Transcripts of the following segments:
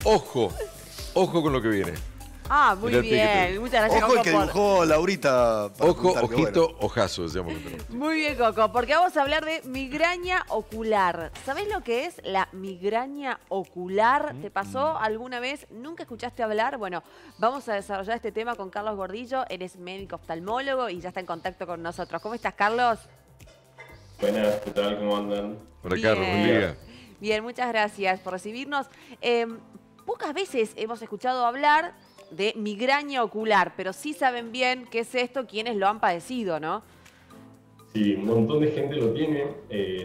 Ojo, ojo con lo que viene. Ah, muy Mirá el piquete. bien. Muchas gracias, Ojo el Coco. que dibujó Laurita. para Ojo, apuntar, que ojito, bueno. ojazo, decíamos. Muy bien, Coco, porque vamos a hablar de migraña ocular. ¿Sabés lo que es la migraña ocular? ¿Te pasó alguna vez? ¿Nunca escuchaste hablar? Bueno, vamos a desarrollar este tema con Carlos Gordillo. Él es médico oftalmólogo y ya está en contacto con nosotros. ¿Cómo estás, Carlos? Buenas, ¿qué tal? ¿Cómo andan? Hola, Carlos, buen día. Bien, muchas gracias por recibirnos. Pocas veces hemos escuchado hablar de migraña ocular, pero sí saben bien qué es esto quienes lo han padecido, ¿no? Sí, un montón de gente lo tiene.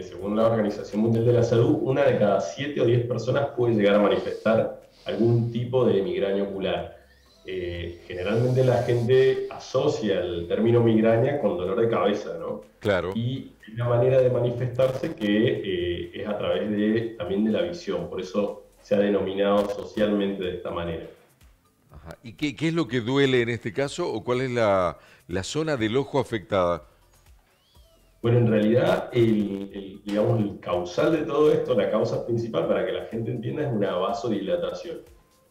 Según la Organización Mundial de la Salud, una de cada 7 o 10 personas puede llegar a manifestar algún tipo de migraña ocular. Generalmente la gente asocia el término migraña con dolor de cabeza, ¿no? Claro. Y una manera de manifestarse que es a través también de la visión. Por eso se ha denominado socialmente de esta manera. Ajá. ¿Y qué es lo que duele en este caso o cuál es la zona del ojo afectada? Bueno, en realidad, digamos, el causal de todo esto, la causa principal para que la gente entienda, es una vasodilatación.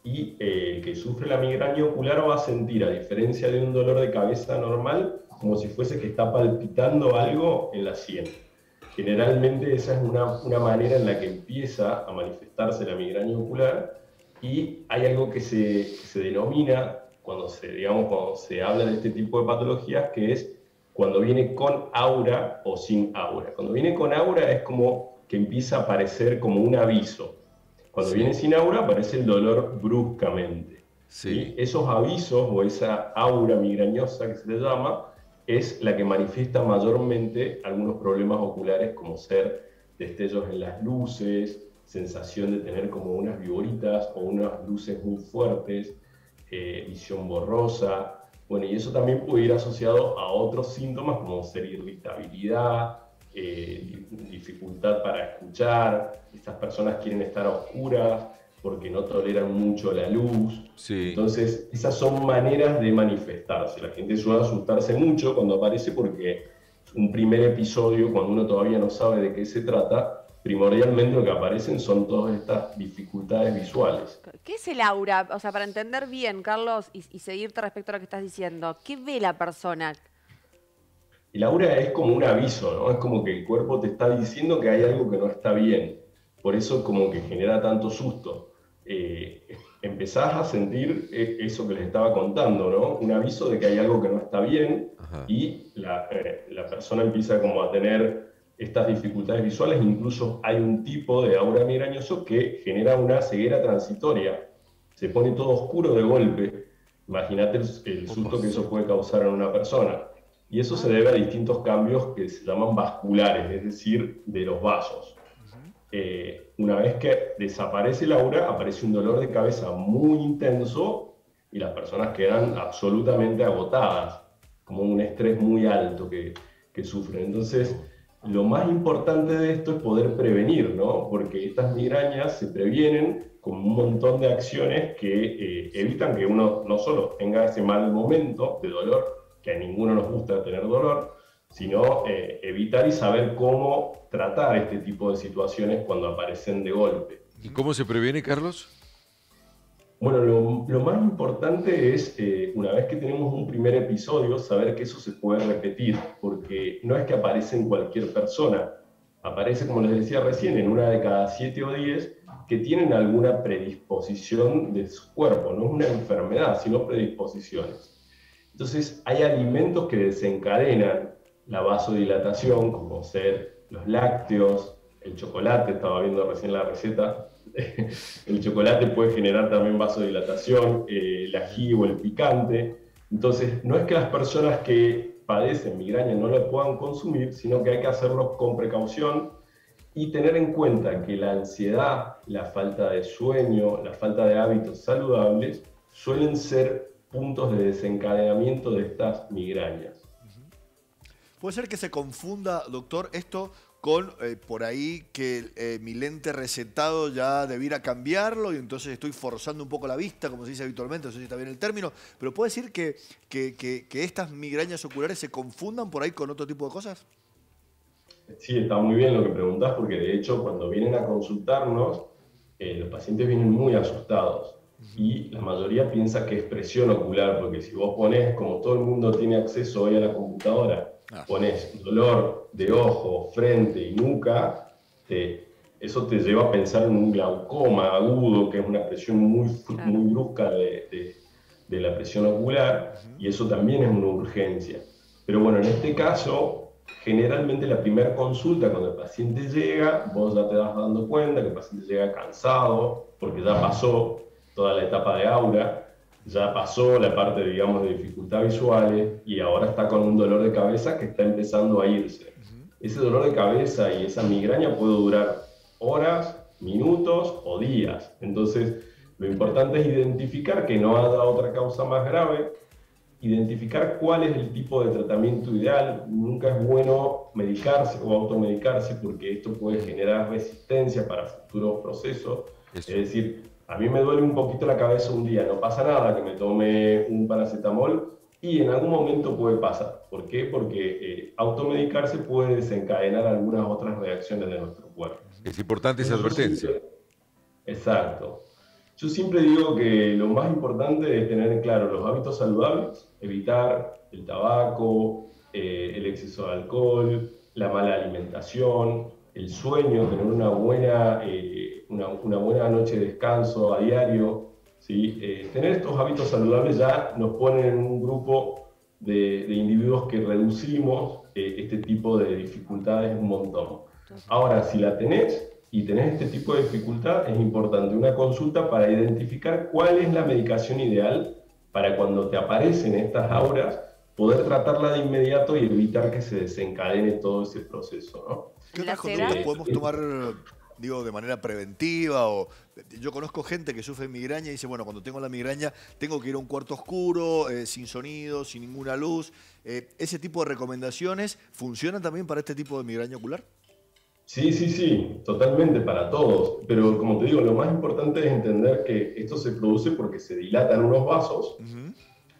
Y el que sufre la migraña ocular va a sentir, a diferencia de un dolor de cabeza normal, como si fuese que está palpitando algo en la sien. Generalmente esa es una manera en la que empieza a manifestarse la migraña ocular, y hay algo que se denomina, cuando se habla de este tipo de patologías, que es cuando viene con aura o sin aura. Cuando viene con aura es como que empieza a aparecer como un aviso. Cuando Sí. viene sin aura aparece el dolor bruscamente. Sí. Y esos avisos o esa aura migrañosa que se le llama es la que manifiesta mayormente algunos problemas oculares, como ser destellos en las luces, sensación de tener como unas viboritas o unas luces muy fuertes, visión borrosa. Bueno, y eso también puede ir asociado a otros síntomas como ser irritabilidad, dificultad para escuchar. Estas personas quieren estar a oscuras porque no toleran mucho la luz. Sí. Entonces, esas son maneras de manifestarse. La gente suele asustarse mucho cuando aparece porque un primer episodio, cuando uno todavía no sabe de qué se trata, primordialmente lo que aparecen son todas estas dificultades visuales. ¿Qué es el aura? O sea, para entender bien, Carlos, y seguirte respecto a lo que estás diciendo, ¿qué ve la persona? El aura es como un aviso, ¿no? Es como que el cuerpo te está diciendo que hay algo que no está bien. Por eso como que genera tanto susto. Empezás a sentir eso que les estaba contando, ¿no? Un aviso de que hay algo que no está bien. Ajá. Y la persona empieza como a tener estas dificultades visuales. Incluso hay un tipo de aura migrañoso que genera una ceguera transitoria. Se pone todo oscuro de golpe. Imagínate el susto que eso puede causar en una persona. Y eso se debe a distintos cambios que se llaman vasculares, es decir, de los vasos. Una vez que desaparece el aura, aparece un dolor de cabeza muy intenso y las personas quedan absolutamente agotadas, como un estrés muy alto que sufren. Entonces, lo más importante de esto es poder prevenir, ¿no? Porque estas migrañas se previenen con un montón de acciones que evitan que uno no solo tenga ese mal momento de dolor, que a ninguno nos gusta tener dolor, sino evitar y saber cómo tratar este tipo de situaciones cuando aparecen de golpe. ¿Y cómo se previene, Carlos? Bueno, lo más importante es, una vez que tenemos un primer episodio, saber que eso se puede repetir, porque no es que aparece en cualquier persona, aparece, como les decía recién, en una de cada 7 o 10 que tienen alguna predisposición de su cuerpo, no es una enfermedad, sino predisposiciones. Entonces, hay alimentos que desencadenan la vasodilatación, como ser los lácteos, el chocolate, estaba viendo recién la receta. El chocolate puede generar también vasodilatación, el ají o el picante. Entonces, no es que las personas que padecen migraña no lo puedan consumir, sino que hay que hacerlo con precaución y tener en cuenta que la ansiedad, la falta de sueño, la falta de hábitos saludables suelen ser puntos de desencadenamiento de estas migrañas. Puede ser que se confunda, doctor, esto con por ahí que mi lente recetado ya debiera cambiarlo y entonces estoy forzando un poco la vista, como se dice habitualmente, no sé si está bien el término, pero puede decir que estas migrañas oculares se confundan por ahí con otro tipo de cosas. Sí, está muy bien lo que preguntás, porque de hecho cuando vienen a consultarnos, los pacientes vienen muy asustados y la mayoría piensa que es presión ocular, porque si vos pones, como todo el mundo tiene acceso hoy a la computadora, pones dolor de ojo, frente y nuca, eso te lleva a pensar en un glaucoma agudo, que es una presión muy brusca de la presión ocular, y eso también es una urgencia. Pero bueno, en este caso, generalmente la primera consulta, cuando el paciente llega, vos ya te vas dando cuenta que el paciente llega cansado, porque ya pasó toda la etapa de aura, ya pasó la parte, digamos, de dificultad visuales, y ahora está con un dolor de cabeza que está empezando a irse. Ese dolor de cabeza y esa migraña puede durar horas, minutos o días. Entonces, lo importante es identificar que no haya otra causa más grave, identificar cuál es el tipo de tratamiento ideal. Nunca es bueno medicarse o automedicarse, porque esto puede generar resistencia para futuros procesos. Es decir, a mí me duele un poquito la cabeza un día, no pasa nada que me tome un paracetamol, y en algún momento puede pasar. ¿Por qué? Porque automedicarse puede desencadenar algunas otras reacciones de nuestro cuerpo. Es importante esa advertencia. Exacto. Yo siempre digo que lo más importante es tener en claro los hábitos saludables, evitar el tabaco, el exceso de alcohol, la mala alimentación, el sueño, tener una buena noche de descanso a diario, ¿sí? Tener estos hábitos saludables ya nos pone en un grupo de individuos que reducimos este tipo de dificultades un montón. Ahora, si la tenés y tenés este tipo de dificultad, es importante una consulta para identificar cuál es la medicación ideal para cuando te aparecen estas auras, poder tratarla de inmediato y evitar que se desencadene todo ese proceso, ¿no? ¿Qué otras conductas podemos tomar, digo, de manera preventiva? O yo conozco gente que sufre migraña y dice, bueno, cuando tengo la migraña tengo que ir a un cuarto oscuro, sin sonido, sin ninguna luz. ¿Ese tipo de recomendaciones funcionan también para este tipo de migraña ocular? Sí, totalmente para todos. Pero como te digo, lo más importante es entender que esto se produce porque se dilatan unos vasos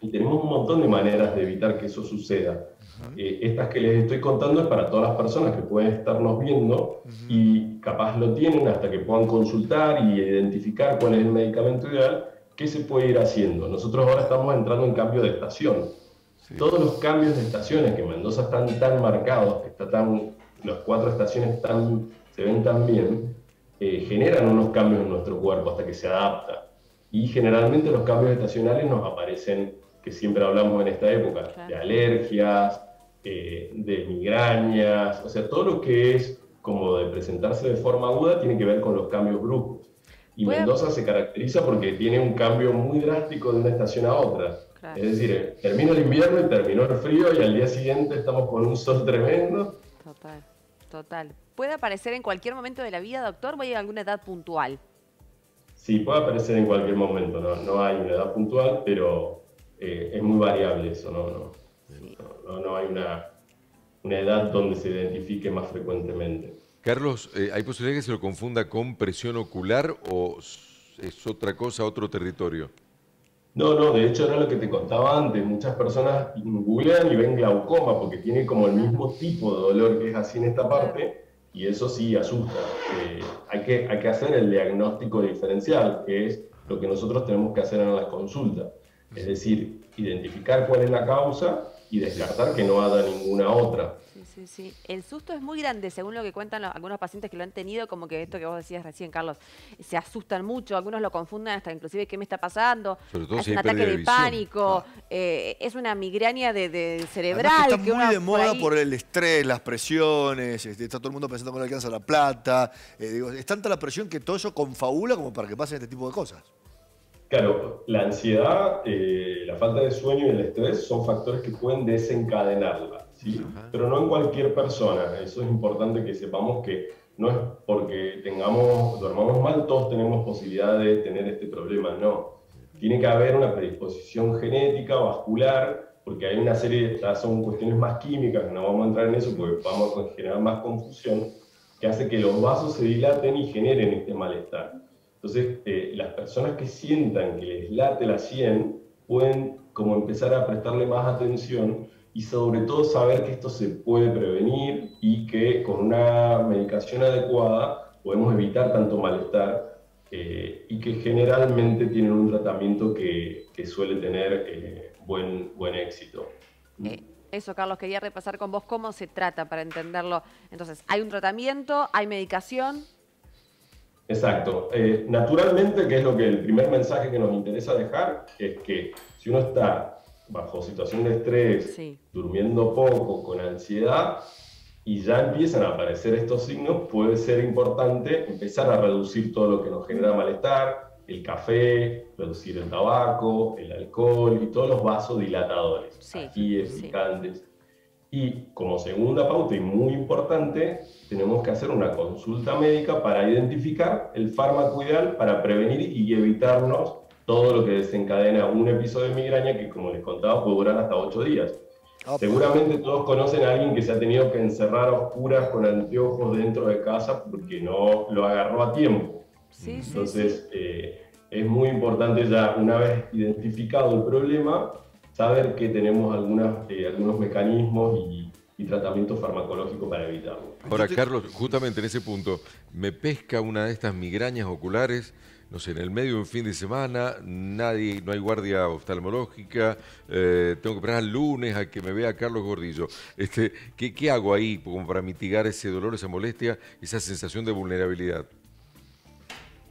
y tenemos un montón de maneras de evitar que eso suceda. Estas que les estoy contando es para todas las personas que pueden estarnos viendo y capaz lo tienen hasta que puedan consultar y identificar cuál es el medicamento ideal, qué se puede ir haciendo. Nosotros ahora estamos entrando en cambio de estación. Todos los cambios de estaciones, que Mendoza están tan marcados, que las 4 estaciones se ven tan bien, generan unos cambios en nuestro cuerpo hasta que se adapta. Y generalmente los cambios estacionales nos aparecen, que siempre hablamos en esta época, de alergias, de migrañas, o sea, todo lo que es como de presentarse de forma aguda tiene que ver con los cambios bruscos. Y Mendoza se caracteriza porque tiene un cambio muy drástico de una estación a otra. Es decir, terminó el invierno y terminó el frío y al día siguiente estamos con un sol tremendo. Total. ¿Puede aparecer en cualquier momento de la vida, doctor, o hay alguna edad puntual? Sí, puede aparecer en cualquier momento, no hay una edad puntual, pero es muy variable eso, no hay una edad donde se identifique más frecuentemente. Carlos, ¿hay posibilidad que se lo confunda con presión ocular o es otra cosa, otro territorio? No, de hecho era lo que te contaba antes. Muchas personas googlean y ven glaucoma porque tiene como el mismo tipo de dolor que es así en esta parte, y eso sí asusta. Hay que hacer el diagnóstico diferencial, que es lo que nosotros tenemos que hacer en la consulta. Es decir, identificar cuál es la causa y descartar que no haya ninguna otra. Sí. El susto es muy grande, según lo que cuentan algunos pacientes que lo han tenido, como que esto que vos decías recién, Carlos, se asustan mucho, algunos lo confunden hasta inclusive qué me está pasando, sobre todo es si un hay ataque de pánico, es una migraña de cerebral. Además que está muy de moda por el estrés, las presiones, está todo el mundo pensando que no le alcanza la plata, es tanta la presión que todo eso confabula como para que pasen este tipo de cosas. Claro, la ansiedad, la falta de sueño y el estrés son factores que pueden desencadenarla, ¿sí? Pero no en cualquier persona. Eso es importante que sepamos, que no es porque dormamos mal, todos tenemos posibilidad de tener este problema, no. Tiene que haber una predisposición genética, vascular, porque hay una serie son cuestiones más químicas, que no vamos a entrar en eso porque vamos a generar más confusión, que hace que los vasos se dilaten y generen este malestar. Entonces, las personas que sientan que les late la sien pueden como empezar a prestarle más atención y sobre todo saber que esto se puede prevenir y que con una medicación adecuada podemos evitar tanto malestar y que generalmente tienen un tratamiento que suele tener buen éxito. Eso, Carlos, quería repasar con vos cómo se trata para entenderlo. Entonces, ¿hay un tratamiento? ¿Hay medicación? Exacto. Naturalmente, que es lo que el primer mensaje que nos interesa dejar, es que si uno está bajo situación de estrés, Sí. durmiendo poco, con ansiedad, y ya empiezan a aparecer estos signos, puede ser importante empezar a reducir todo lo que nos genera malestar, el café, reducir el tabaco, el alcohol y todos los vasodilatadores, Sí, agigantes. Y como segunda pauta y muy importante, tenemos que hacer una consulta médica para identificar el fármaco ideal para prevenir y evitarnos todo lo que desencadena un episodio de migraña que, como les contaba, puede durar hasta 8 días. Seguramente todos conocen a alguien que se ha tenido que encerrar a oscuras con anteojos dentro de casa porque no lo agarró a tiempo. Sí, Entonces, es muy importante ya, una vez identificado el problema, saber que tenemos algunos mecanismos y tratamientos farmacológicos para evitarlo. Ahora, Carlos, justamente en ese punto, me pesca una de estas migrañas oculares, no sé, en el medio de un fin de semana, no hay guardia oftalmológica, tengo que esperar al lunes a que me vea Carlos Gordillo. ¿Qué hago ahí como para mitigar ese dolor, esa molestia, esa sensación de vulnerabilidad?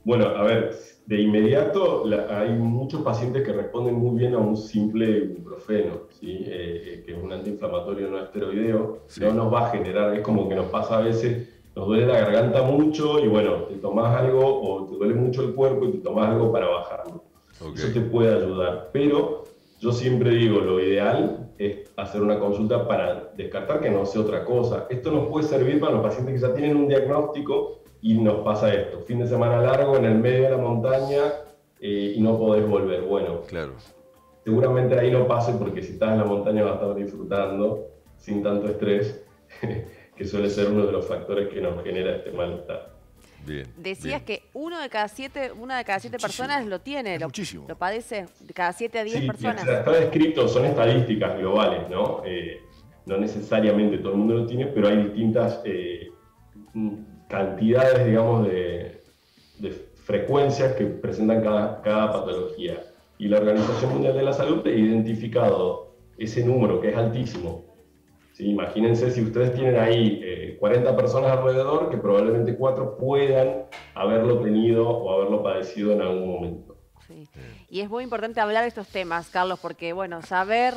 Bueno, a ver, de inmediato hay muchos pacientes que responden muy bien a un simple ibuprofeno, ¿sí? Que es un antiinflamatorio no esteroideo. Sí. No nos va a generar, es como que nos pasa a veces, nos duele la garganta mucho y bueno, te tomás algo o te duele mucho el cuerpo y te tomás algo para bajarlo. Okay. Eso te puede ayudar, pero yo siempre digo, lo ideal es hacer una consulta para descartar que no sea otra cosa. Esto nos puede servir para los pacientes que ya tienen un diagnóstico y nos pasa esto, fin de semana largo en el medio de la montaña y no podés volver. Bueno, claro. Seguramente ahí no pase porque si estás en la montaña vas a estar disfrutando sin tanto estrés, que suele ser uno de los factores que nos genera este malestar. Bien, decías que una de cada siete personas lo tiene, lo padece, de cada 7 a 10 personas. Sí, está descrito, son estadísticas globales, ¿no? No necesariamente todo el mundo lo tiene, pero hay distintas cantidades, digamos, de frecuencias que presentan cada patología. Y la Organización Mundial de la Salud ha identificado ese número, que es altísimo. ¿Sí? Imagínense si ustedes tienen ahí 40 personas alrededor, que probablemente 4 puedan haberlo tenido o haberlo padecido en algún momento. Sí. Y es muy importante hablar de estos temas, Carlos, porque, bueno, saber,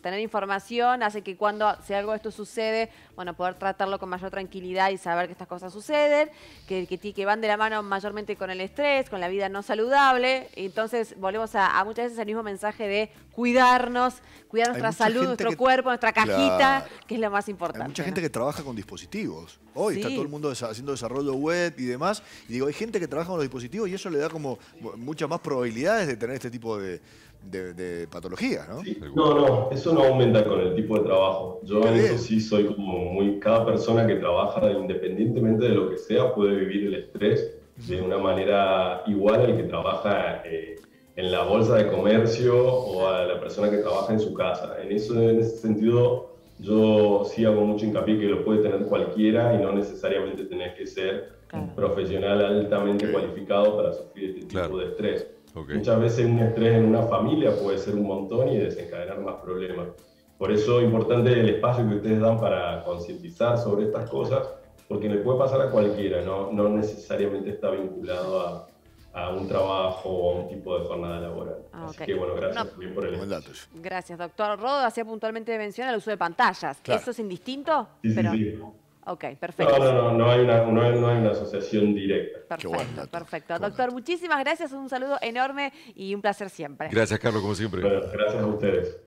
tener información hace que cuando si algo de esto sucede, bueno, poder tratarlo con mayor tranquilidad y saber que estas cosas suceden, que van de la mano mayormente con el estrés, con la vida no saludable. Y entonces volvemos a muchas veces el mismo mensaje de cuidarnos, cuidar nuestra salud, nuestro cuerpo, nuestra cajita, que es lo más importante. Hay mucha gente que trabaja con dispositivos. Hoy está todo el mundo haciendo desarrollo web y demás. Y digo, hay gente que trabaja con los dispositivos y eso le da como muchas más probabilidades de tener este tipo de patologías, ¿no? Sí. No, eso no aumenta con el tipo de trabajo. Yo en eso sí soy como cada persona que trabaja independientemente de lo que sea puede vivir el estrés de una manera igual al que trabaja en la bolsa de comercio o a la persona que trabaja en su casa. En ese sentido, yo sí hago mucho hincapié que lo puede tener cualquiera y no necesariamente tenés que ser un profesional altamente cualificado para sufrir este tipo de estrés. Okay. Muchas veces un estrés en una familia puede ser un montón y desencadenar más problemas. Por eso es importante el espacio que ustedes dan para concientizar sobre estas cosas, porque le puede pasar a cualquiera, no necesariamente está vinculado a un trabajo o a un tipo de jornada laboral. Así que bueno, gracias también por el espacio. Gracias, doctor. Rodo hacía puntualmente mención al uso de pantallas. Claro. ¿Eso es indistinto? Sí, sí. Ok, perfecto. No hay una asociación directa. Perfecto. Doctor, muchísimas gracias, un saludo enorme y un placer siempre. Gracias, Carlos, como siempre. Bueno, gracias a ustedes.